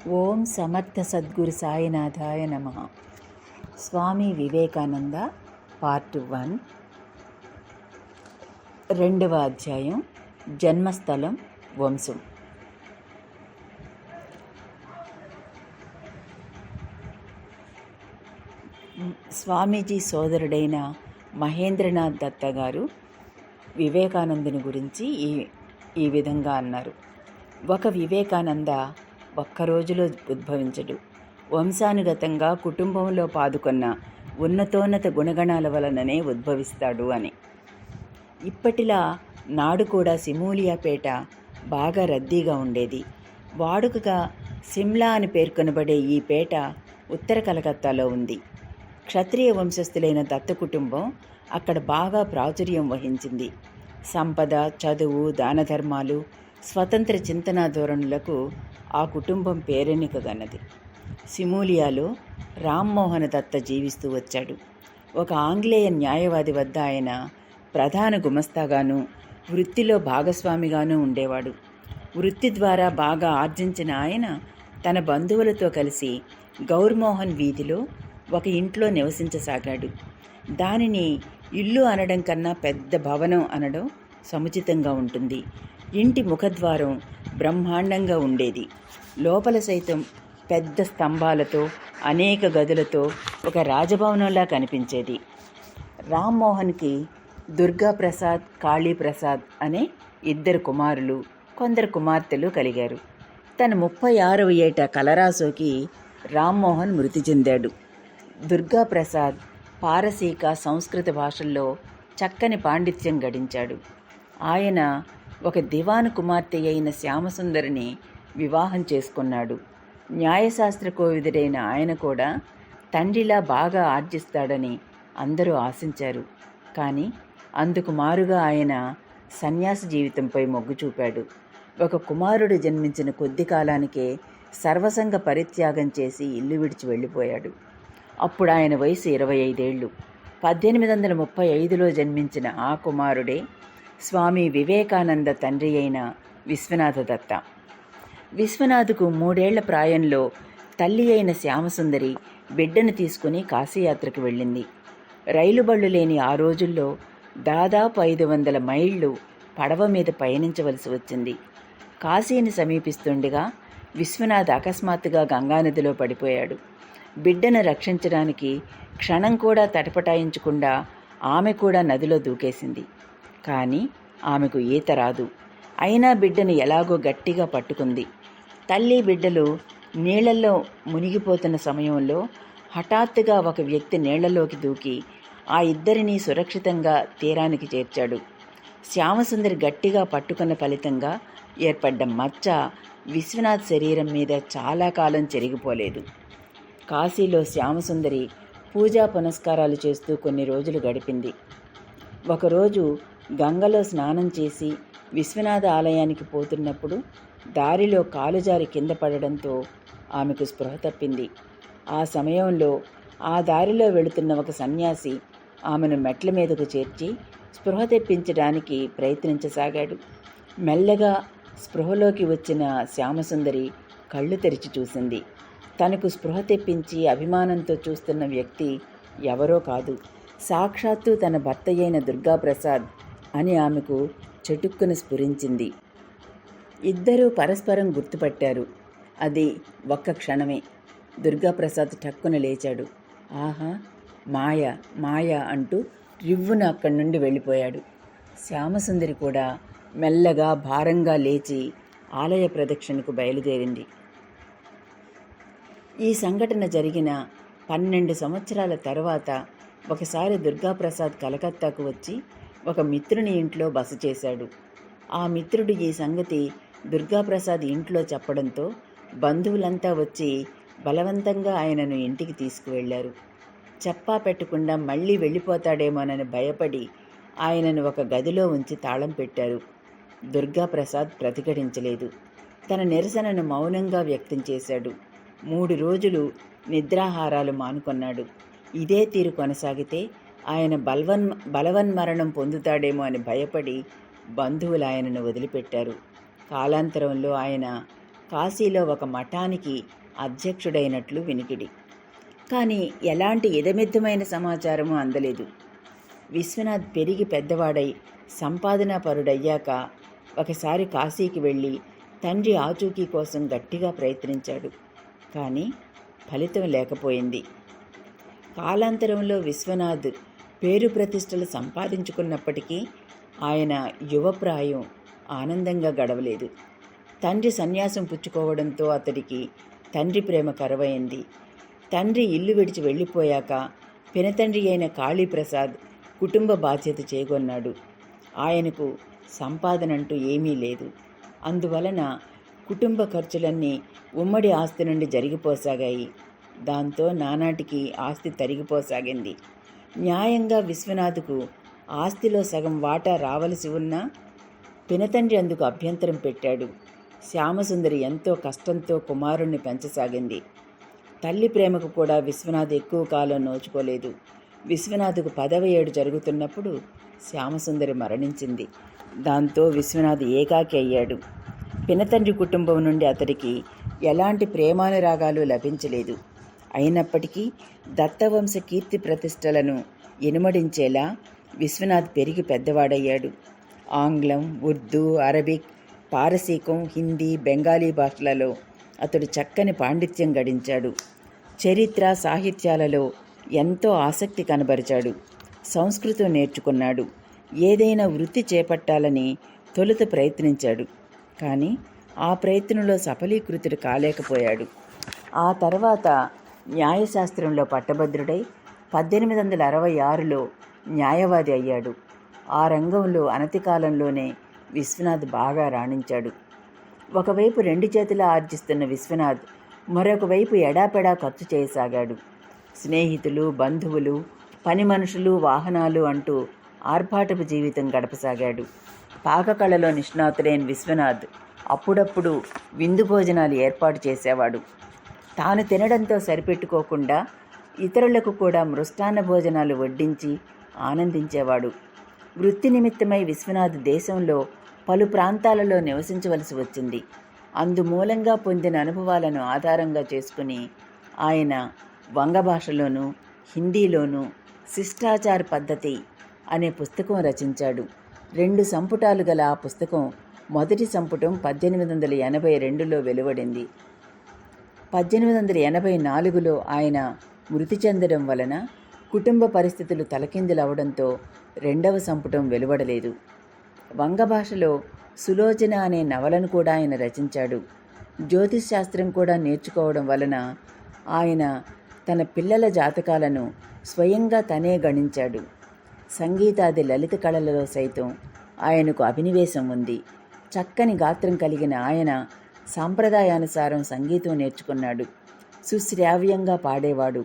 ఓం సమర్థ సద్గురు సాయినాథాయ నమః. స్వామి వివేకానంద పార్ట్ 1, 2వ అధ్యాయం. జన్మస్థలం వంశం. స్వామీజీ సోదరుడైన మహేంద్రనాథ్ దత్త గారు వివేకానందుని గురించి ఈ విధంగా అన్నారు. ఒక వివేకానంద ఒక్క రోజులో ఉద్భవించడు. వంశానుగతంగా కుటుంబంలో పాదుకొన్న ఉన్నతోన్నత గుణగణాల వలననే ఉద్భవిస్తాడు అని. ఇప్పటిలా నాడు కూడా సిమూలియాపేట బాగా రద్దీగా ఉండేది. వాడుకగా సిమ్లా అని పేర్కొనబడే ఈ పేట ఉత్తర కలకత్తాలో ఉంది. క్షత్రియ వంశస్థులైన దత్త కుటుంబం అక్కడ బాగా ప్రాచుర్యం వహించింది. సంపద, చదువు, దానధర్మాలు, స్వతంత్ర చింతనా ధోరణులకు ఆ కుటుంబం పేరెన్నికగన్నది. సిమూలియాలో రామ్మోహన దత్త జీవిస్తూ వచ్చాడు. ఒక ఆంగ్లేయ న్యాయవాది వద్ద ఆయన ప్రధాన గుమస్తాగాను, వృత్తిలో భాగస్వామిగాను ఉండేవాడు. వృత్తి ద్వారా బాగా ఆర్జించిన ఆయన తన బంధువులతో కలిసి గౌర్మోహన్ వీధిలో ఒక ఇంట్లో నివసించసాగాడు. దానిని ఇల్లు అనడం కన్నా పెద్ద భవనం అనడం సముచితంగా ఉంటుంది. ఇంటి ముఖద్వారం బ్రహ్మాండంగా ఉండేది. లోపల సైతం పెద్ద స్తంభాలతో, అనేక గదులతో ఒక రాజభవనంలా కనిపించేది. రామ్మోహన్కి దుర్గాప్రసాద్, కాళీప్రసాద్ అనే 2 కుమారులు, కొందరు కుమార్తెలు కలిగారు. తన 36వ ఏట కలరాసోకి రామ్మోహన్ మృతి చెందాడు. దుర్గాప్రసాద్ పారసీక, సంస్కృత భాషల్లో చక్కని పాండిత్యం గడించాడు. ఆయన ఒక దివాను కుమార్తె అయిన శ్యామసుందరిని వివాహం చేసుకున్నాడు. న్యాయశాస్త్ర కోవిదుడైన ఆయన కూడా తండ్రిలా బాగా ఆర్జిస్తాడని అందరూ ఆశించారు. కానీ అందుకు మారుగా ఆయన సన్యాసి జీవితంపై మొగ్గు చూపాడు. ఒక కుమారుడు జన్మించిన కొద్ది కాలానికే సర్వసంగ పరిత్యాగం చేసి ఇల్లు విడిచి వెళ్ళిపోయాడు. అప్పుడు ఆయన వయసు 25 ఏళ్ళు. 1835లో జన్మించిన ఆ కుమారుడే స్వామి వివేకానంద తండ్రి అయిన విశ్వనాథ దత్త. విశ్వనాథ్కు 3 ఏళ్ల ప్రాయంలో తల్లి అయిన శ్యామసుందరి బిడ్డను తీసుకుని కాశీయాత్రకు వెళ్ళింది. రైలు బళ్ళు లేని ఆ రోజుల్లో దాదాపు 500 మైళ్ళు పడవ మీద పయనించవలసి వచ్చింది. కాశీని సమీపిస్తుండగా విశ్వనాథ్ అకస్మాత్తుగా గంగానదిలో పడిపోయాడు. బిడ్డను రక్షించడానికి క్షణం కూడా తటపటాయించకుండా ఆమె కూడా నదిలో దూకేసింది. కానీ ఆమెకు ఈత రాదు. అయినా బిడ్డను ఎలాగో గట్టిగా పట్టుకుంది. తల్లి, బిడ్డలు నీళ్లలో మునిగిపోతున్న సమయంలో హఠాత్తుగా ఒక వ్యక్తి నీళ్లలోకి దూకి ఆ ఇద్దరినీ సురక్షితంగా తీరానికి చేర్చాడు. శ్యామసుందరి గట్టిగా పట్టుకున్న ఫలితంగా ఏర్పడ్డ మచ్చ విశ్వనాథ్ శరీరం మీద చాలా కాలం చెరిగిపోలేదు. కాశీలో శ్యామసుందరి పూజా పునస్కారాలు చేస్తూ కొన్ని రోజులు గడిపింది. ఒకరోజు గంగలో స్నానం చేసి విశ్వనాథ ఆలయానికి పోతున్నప్పుడు దారిలో కాలుజారి కింద పడడంతో ఆమెకు స్పృహ తప్పింది. ఆ సమయంలో ఆ దారిలో వెళుతున్న ఒక సన్యాసి ఆమెను మెట్ల మీదకు చేర్చి స్పృహ తెప్పించడానికి ప్రయత్నించసాగాడు. మెల్లగా స్పృహలోకి వచ్చిన శ్యామసుందరి కళ్ళు తెరిచి చూసింది. తనకు స్పృహ తెప్పించి అభిమానంతో చూస్తున్న వ్యక్తి ఎవరో కాదు, సాక్షాత్తు తన భర్త అయిన దుర్గాప్రసాద్ అని ఆమెకు చటుక్కున స్ఫురించింది. ఇద్దరూ పరస్పరం గుర్తుపట్టారు. అది ఒక్క క్షణమే. దుర్గాప్రసాద్ టక్కున లేచాడు. ఆహా, మాయ మాయ అంటూ రివ్వున అక్కడి నుండి వెళ్ళిపోయాడు. శ్యామసుందరి కూడా మెల్లగా భారంగా లేచి ఆలయ ప్రదక్షిణకు బయలుదేరింది. ఈ సంఘటన జరిగిన 12 సంవత్సరాల తర్వాత ఒకసారి దుర్గాప్రసాద్ కలకత్తాకు వచ్చి ఒక మిత్రుని ఇంట్లో బస చేశాడు. ఆ మిత్రుడు ఈ సంగతి దుర్గాప్రసాద్ ఇంట్లో చెప్పడంతో బంధువులంతా వచ్చి బలవంతంగా ఆయనను ఇంటికి తీసుకువెళ్లారు. చెప్పా పెట్టకుండా మళ్ళీ వెళ్ళిపోతాడేమోనని భయపడి ఆయనను ఒక గదిలో ఉంచి తాళం పెట్టారు. దుర్గాప్రసాద్ ప్రతిఘటించలేదు. తన నిరసనను మౌనంగా వ్యక్తం చేశాడు. 3 రోజులు నిద్రాహారాలు మానుకొన్నాడు. ఇదే తీరు కొనసాగితే ఆయన బలవన్మరణం పొందుతాడేమో అని భయపడి బంధువులు ఆయనను వదిలిపెట్టారు. కాలాంతరంలో ఆయన కాశీలో ఒక మఠానికి అధ్యక్షుడైనట్లు వినికిడి. కానీ ఎలాంటి ఇదమిద్దమైన సమాచారము అందలేదు. విశ్వనాథ్ పెరిగి పెద్దవాడై సంపాదనాపరుడయ్యాక ఒకసారి కాశీకి వెళ్ళి తండ్రి ఆచూకీ కోసం గట్టిగా ప్రయత్నించాడు. కానీ ఫలితం లేకపోయింది. కాలాంతరంలో విశ్వనాథ్ పేరు ప్రతిష్టలు సంపాదించుకున్నప్పటికీ ఆయన యువప్రాయం ఆనందంగా గడవలేదు. తండ్రి సన్యాసం పుచ్చుకోవడంతో అతడికి తండ్రి ప్రేమ కరువైంది. తండ్రి ఇల్లు విడిచి వెళ్ళిపోయాక పినతండ్రి అయిన కాళీప్రసాద్ కుటుంబ బాధ్యత చేగొన్నాడు. ఆయనకు సంపాదనంటూ ఏమీ లేదు. అందువలన కుటుంబ ఖర్చులన్నీ ఉమ్మడి ఆస్తి నుండి జరిగిపోసాగాయి. దాంతో నానాటికి ఆస్తి తరిగిపోసాగింది. న్యాయంగా విశ్వనాథ్కు ఆస్తిలో సగం వాటా రావలసి ఉన్నా పినతండ్రి అందుకు అభ్యంతరం పెట్టాడు. శ్యామసుందరి ఎంతో కష్టంతో కుమారుణ్ణి పెంచసాగింది. తల్లి ప్రేమకు కూడా విశ్వనాథ్ ఎక్కువ కాలం నోచుకోలేదు. విశ్వనాథ్కు 10వ ఏడు జరుగుతున్నప్పుడు శ్యామసుందరి మరణించింది. దాంతో విశ్వనాథ్ ఏకాకి అయ్యాడు. పినతండ్రి కుటుంబం నుండి అతడికి ఎలాంటి ప్రేమానురాగాలు లభించలేదు. అయినప్పటికీ దత్తవంశ కీర్తి ప్రతిష్టలను ఇనుమడించేలా విశ్వనాథ్ పెరిగి పెద్దవాడయ్యాడు. ఆంగ్లం, ఉర్దూ, అరబిక్, పారసీకం, హిందీ, బెంగాలీ భాషలలో అతడు చక్కని పాండిత్యం గడించాడు. చరిత్ర, సాహిత్యాలలో ఎంతో ఆసక్తి కనబరిచాడు. సంస్కృతం నేర్చుకున్నాడు. ఏదైనా వృత్తి చేపట్టాలని తొలుత ప్రయత్నించాడు. కానీ ఆ ప్రయత్నంలో సఫలీకృతుడు కాలేకపోయాడు. ఆ తర్వాత న్యాయశాస్త్రంలో పట్టభద్రుడై 1866లో న్యాయవాది అయ్యాడు. ఆ రంగంలో అనతి కాలంలోనే విశ్వనాథ్ బాగా రాణించాడు. ఒకవైపు 2 చేతులా ఆర్జిస్తున్న విశ్వనాథ్ మరొక వైపు ఎడాపెడా ఖర్చు చేయసాగాడు. స్నేహితులు, బంధువులు, పని మనుషులు, వాహనాలు అంటూ ఆర్భాటపు జీవితం గడపసాగాడు. పాకకళలో నిష్ణాతుడైన విశ్వనాథ్ అప్పుడప్పుడు విందు భోజనాలు ఏర్పాటు చేసేవాడు. తాను తినడంతో సరిపెట్టుకోకుండా ఇతరులకు కూడా మృష్టాన్న భోజనాలు వడ్డించి ఆనందించేవాడు. వృత్తి నిమిత్తమై విశ్వనాథ్ దేశంలో పలు ప్రాంతాలలో నివసించవలసి వచ్చింది. అందుమూలంగా పొందిన అనుభవాలను ఆధారంగా చేసుకుని ఆయన వంగ భాషలోనూ హిందీలోనూ శిష్టాచార పద్ధతి అనే పుస్తకం రచించాడు. 2 సంపుటాలు గల ఆ పుస్తకం మొదటి సంపుటం 1882లో వెలువడింది. 1884లో ఆయన మృతి చెందడం వలన కుటుంబ పరిస్థితులు తలకిందులవడంతో 2వ సంపుటం వెలువడలేదు. వంగ భాషలో సులోచన అనే నవలను కూడా ఆయన రచించాడు. జ్యోతిష్ శాస్త్రం కూడా నేర్చుకోవడం వలన ఆయన తన పిల్లల జాతకాలను స్వయంగా తనే గణించాడు. సంగీతాది లలిత కళలలో సైతం ఆయనకు అభినివేశం ఉంది. చక్కని గాత్రం కలిగిన ఆయన సాంప్రదాయానుసారం సంగీతం నేర్చుకున్నాడు. సుశ్రావ్యంగా పాడేవాడు.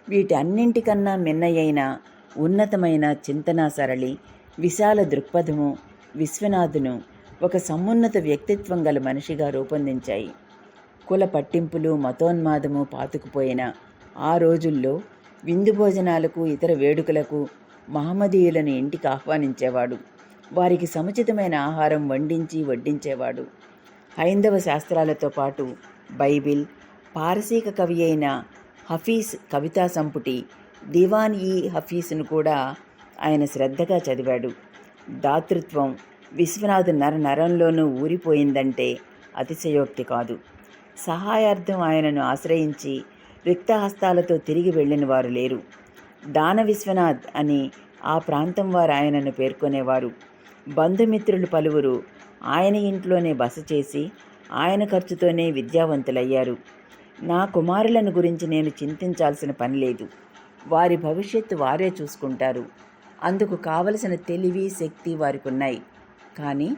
వీటన్నింటికన్నా మిన్నయైన ఉన్నతమైన చింతనా సరళి, విశాల దృక్పథము విశ్వనాథును ఒక సమున్నత వ్యక్తిత్వం గల మనిషిగా రూపొందించాయి. కుల పట్టింపులు, మతోన్మాదము పాతుకుపోయిన ఆ రోజుల్లో విందు భోజనాలకు, ఇతర వేడుకలకు మహమ్మదీయులను ఇంటికి ఆహ్వానించేవాడు. వారికి సముచితమైన ఆహారం వండించి వడ్డించేవాడు. హైందవ శాస్త్రాలతో పాటు బైబిల్, పారసీక కవి అయిన హఫీజ్ కవితా సంపుటి దివాన్-ఈ-హఫీజ్ను కూడా ఆయన శ్రద్ధగా చదివాడు. దాతృత్వం విశ్వనాథ్ నరంలోనూ ఊరిపోయిందంటే అతిశయోక్తి కాదు. సహాయార్థం ఆయనను ఆశ్రయించి రిక్తహస్తాలతో తిరిగి వెళ్ళిన వారు లేరు. దాన విశ్వనాథ్ అని ఆ ప్రాంతం వారు ఆయనను పేర్కొనేవారు. బంధుమిత్రులు పలువురు ఆయన ఇంట్లోనే బస చేసి ఆయన ఖర్చుతోనే విద్యావంతులయ్యారు. నా కుమారులను గురించి నేను చింతించాల్సిన పని లేదు. వారి భవిష్యత్తు వారే చూసుకుంటారు. అందుకు కావలసిన తెలివి, శక్తి వారికి ఉన్నాయి. కానీ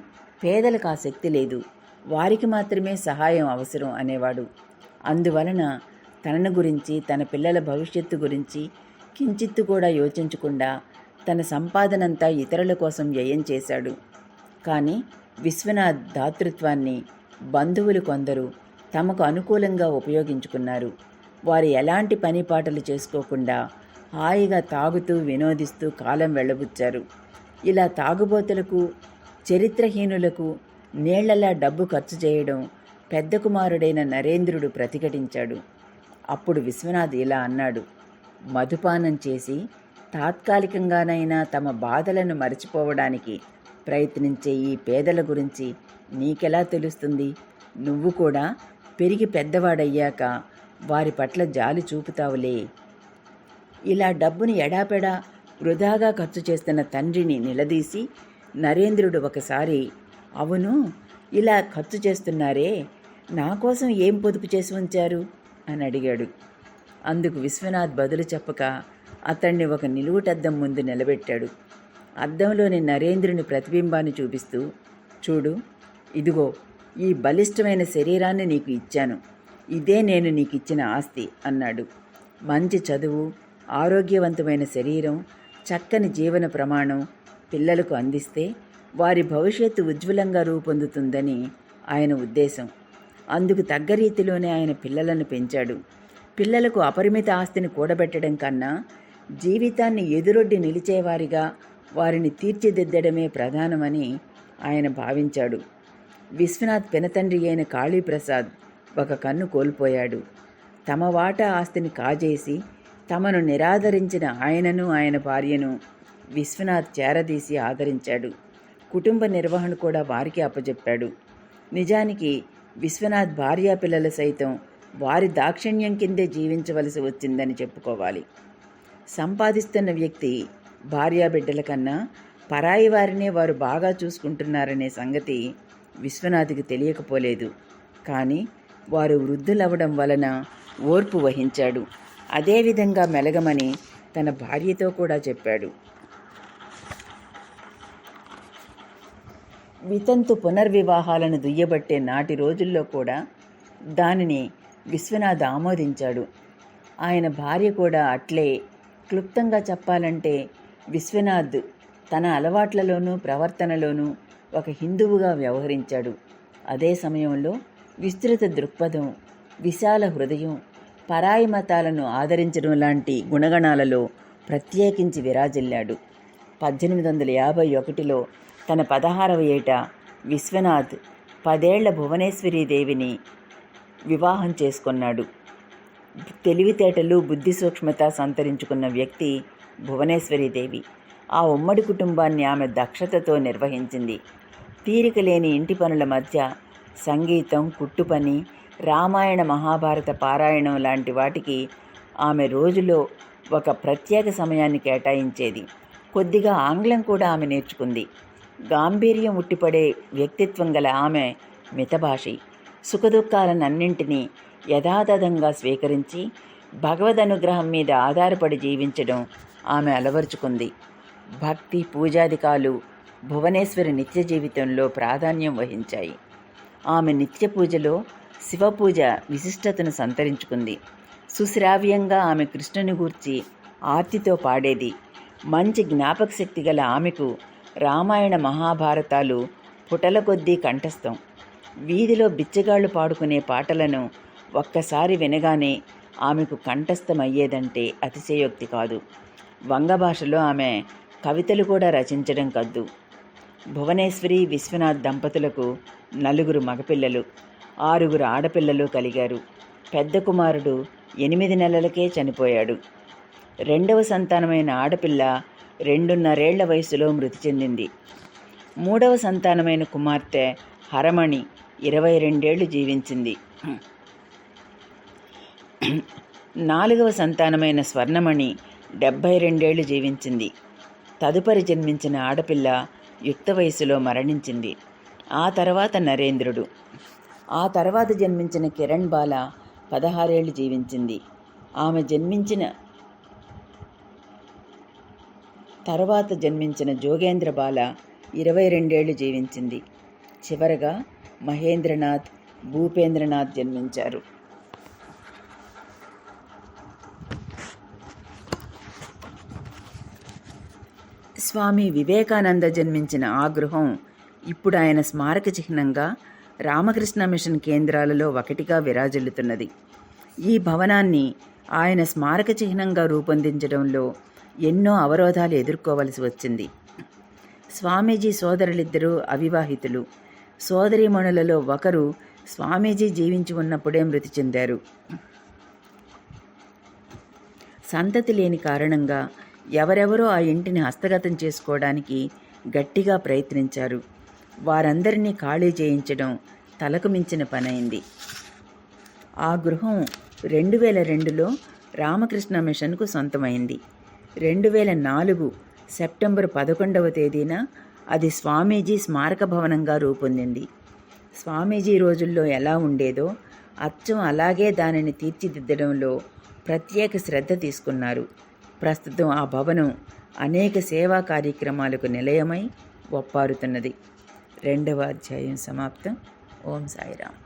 పేదలకు ఆ శక్తి లేదు. వారికి మాత్రమే సహాయం అవసరం అనేవాడు. అందువలన తనను గురించి, తన పిల్లల భవిష్యత్తు గురించి కించిత్తు కూడా యోచించకుండా తన సంపాదనంతా ఇతరుల కోసం వ్యయం చేశాడు. కానీ విశ్వనాథ్ దాతృత్వాన్ని బంధువులు కొందరు తమకు అనుకూలంగా ఉపయోగించుకున్నారు. వారు ఎలాంటి పనిపాటలు చేసుకోకుండా హాయిగా తాగుతూ వినోదిస్తూ కాలం వెళ్ళబుచ్చారు. ఇలా తాగుబోతులకు, చరిత్రహీనులకు నీళ్లలా డబ్బు ఖర్చు చేయడం పెద్ద కుమారుడైన నరేంద్రుడు ప్రతిఘటించాడు. అప్పుడు విశ్వనాథ్ ఇలా అన్నాడు: మధుపానం చేసి తాత్కాలికంగానైనా తమ బాధలను మరచిపోవడానికి ప్రయత్నించే ఈ పేదల గురించి నీకెలా తెలుస్తుంది? నువ్వు కూడా పెరిగి పెద్దవాడయ్యాక వారి పట్ల జాలి చూపుతావులే. ఇలా డబ్బుని ఎడాపెడా వృధాగా ఖర్చు చేస్తున్న తండ్రిని నిలదీసి నరేంద్రుడు ఒకసారి, అవును, ఇలా ఖర్చు చేస్తున్నారే, నా కోసం ఏం పొదుపు చేసి ఉంచారు అని అడిగాడు. అందుకు విశ్వనాథ్ బదులు చెప్పక అతన్ని ఒక నిలువుటద్దం ముందు నిలబెట్టాడు. అద్దంలోని నరేంద్రుని ప్రతిబింబాన్ని చూపిస్తూ, చూడు, ఇదిగో ఈ బలిష్టమైన శరీరాన్ని నీకు ఇచ్చాను, ఇదే నేను నీకు ఇచ్చిన ఆస్తి అన్నాడు. మంచి చదువు, ఆరోగ్యవంతమైన శరీరం, చక్కని జీవన ప్రమాణం పిల్లలకు అందిస్తే వారి భవిష్యత్తు ఉజ్వలంగా రూపొందుతుందని ఆయన ఉద్దేశం. అందుకు తగ్గ రీతిలోనే ఆయన పిల్లలను పెంచాడు. పిల్లలకు అపరిమిత ఆస్తిని కూడబెట్టడం కన్నా జీవితాన్ని ఎదురొడ్డి నిలిచేవారిగా వారిని తీర్చిదిద్దడమే ప్రధానమని ఆయన భావించాడు. విశ్వనాథ్ పినతండ్రి అయిన కాళీప్రసాద్ ఒక కన్ను కోల్పోయాడు. తమ వాటా ఆస్తిని కాజేసి తమను నిరాదరించిన ఆయనను ఆయన భార్యను విశ్వనాథ్ చేరదీసి ఆదరించాడు. కుటుంబ నిర్వహణ కూడా వారికి అప్పజెప్పాడు. నిజానికి విశ్వనాథ్ భార్యాపిల్లలు సైతం వారి దాక్షిణ్యం కిందే జీవించవలసి వచ్చిందని చెప్పుకోవాలి. సంపాదిస్తున్న వ్యక్తి భార్యాబిడ్డల కన్నా పరాయి వారినే వారు బాగా చూసుకుంటున్నారనే సంగతి విశ్వనాథ్కి తెలియకపోలేదు. కానీ వారు వృద్ధులవ్వడం వలన ఓర్పు వహించాడు. అదేవిధంగా మెలగమని తన భార్యతో కూడా చెప్పాడు. వితంతు పునర్వివాహాలను దుయ్యబట్టే నాటి రోజుల్లో కూడా దానిని విశ్వనాథ్ ఆమోదించాడు. ఆయన భార్య కూడా అట్లే. క్లుప్తంగా చెప్పాలంటే విశ్వనాథ్ తన అలవాట్లలోనూ ప్రవర్తనలోనూ ఒక హిందువుగా వ్యవహరించాడు. అదే సమయంలో విస్తృత దృక్పథం, విశాల హృదయం, పరాయి మతాలను ఆదరించడం లాంటి గుణగణాలలో ప్రత్యేకించి విరాజిల్లాడు. 1851లో తన 16వ ఏట విశ్వనాథ్ 10 ఏళ్ల భువనేశ్వరీదేవిని వివాహం చేసుకున్నాడు. తెలివితేటలు, బుద్ధి సూక్ష్మత సంతరించుకున్న వ్యక్తి భువనేశ్వరీదేవి. ఆ ఉమ్మడి కుటుంబాన్ని ఆమె దక్షతతో నిర్వహించింది. తీరిక లేని ఇంటి పనుల మధ్య సంగీతం, కుట్టుపని, రామాయణ మహాభారత పారాయణం లాంటి వాటికి ఆమె రోజులో ఒక ప్రత్యేక సమయాన్ని కేటాయించేది. కొద్దిగా ఆంగ్లం కూడా ఆమె నేర్చుకుంది. గాంభీర్యం ఉట్టిపడే వ్యక్తిత్వం గల ఆమె మితభాషి. సుఖదుఖాలనన్నింటినీ యథాతథంగా స్వీకరించి భగవద్ అనుగ్రహం మీద ఆధారపడి జీవించడం ఆమె అలవరుచుకుంది. భక్తి, పూజాదికాలు భువనేశ్వరి నిత్య జీవితంలో ప్రాధాన్యం వహించాయి. ఆమె నిత్య పూజలో శివపూజ విశిష్టతను సంతరించుకుంది. సుశ్రావ్యంగా ఆమె కృష్ణుని గూర్చి ఆర్తితో పాడేది. మంచి జ్ఞాపక శక్తి గల ఆమెకు రామాయణ మహాభారతాలు పుటల కొద్దీ కంఠస్థం. వీధిలో బిచ్చగాళ్లు పాడుకునే పాటలను ఒక్కసారి వినగానే ఆమెకు కంఠస్థమయ్యేదంటే అతిశయోక్తి కాదు. వంగభాషలో ఆమె కవితలు కూడా రచించడం కద్దు. భువనేశ్వరి, విశ్వనాథ్ దంపతులకు 4 మగపిల్లలు, 6 ఆడపిల్లలు కలిగారు. పెద్ద కుమారుడు 8 నెలలకే చనిపోయాడు. 2వ సంతానమైన ఆడపిల్ల 2.5 ఏళ్ల వయసులో మృతి చెందింది. 3వ సంతానమైన కుమార్తె హరమణి 22 ఏళ్లు జీవించింది. 4వ సంతానమైన స్వర్ణమణి 72 ఏళ్లు జీవించింది. తదుపరి జన్మించిన ఆడపిల్ల యుక్త వయసులో మరణించింది. ఆ తర్వాత నరేంద్రుడు. ఆ తర్వాత జన్మించిన కిరణ్ బాల 16 ఏళ్లు జీవించింది. ఆమె తర్వాత జన్మించిన జోగేంద్ర బాల 22 ఏళ్లు జీవించింది. చివరగా మహేంద్రనాథ్, భూపేంద్రనాథ్ జన్మించారు. స్వామి వివేకానంద జన్మించిన ఆ గృహం ఇప్పుడు ఆయన స్మారక చిహ్నంగా రామకృష్ణ మిషన్ కేంద్రాలలో ఒకటిగా విరాజిల్లుతున్నది. ఈ భవనాన్ని ఆయన స్మారక చిహ్నంగా రూపొందించడంలో ఎన్నో అవరోధాలు ఎదుర్కోవలసి వచ్చింది. స్వామీజీ సోదరులిద్దరూ అవివాహితులు. సోదరీమణులలో ఒకరు స్వామీజీ జీవించి ఉన్నప్పుడే మృతి చెందారు. సంతతి లేని కారణంగా ఎవరెవరో ఆ ఇంటిని హస్తగతం చేసుకోవడానికి గట్టిగా ప్రయత్నించారు. వారందరినీ ఖాళీ చేయించడం తలకు మించిన పనైంది. ఆ గృహం 2002లో రామకృష్ణ మిషన్కు సొంతమైంది. 2004 సెప్టెంబర్ 11వ తేదీన అది స్వామీజీ స్మారక భవనంగా రూపొందింది. స్వామీజీ రోజుల్లో ఎలా ఉండేదో అచ్చం అలాగే దానిని తీర్చిదిద్దడంలో ప్రత్యేక శ్రద్ధ తీసుకున్నారు. ప్రస్తుతం ఆ భవనం అనేక సేవా కార్యక్రమాలకు నిలయమై ఒప్పారుతున్నది. 2వ అధ్యాయం సమాప్తం. ఓం సాయిరామ్.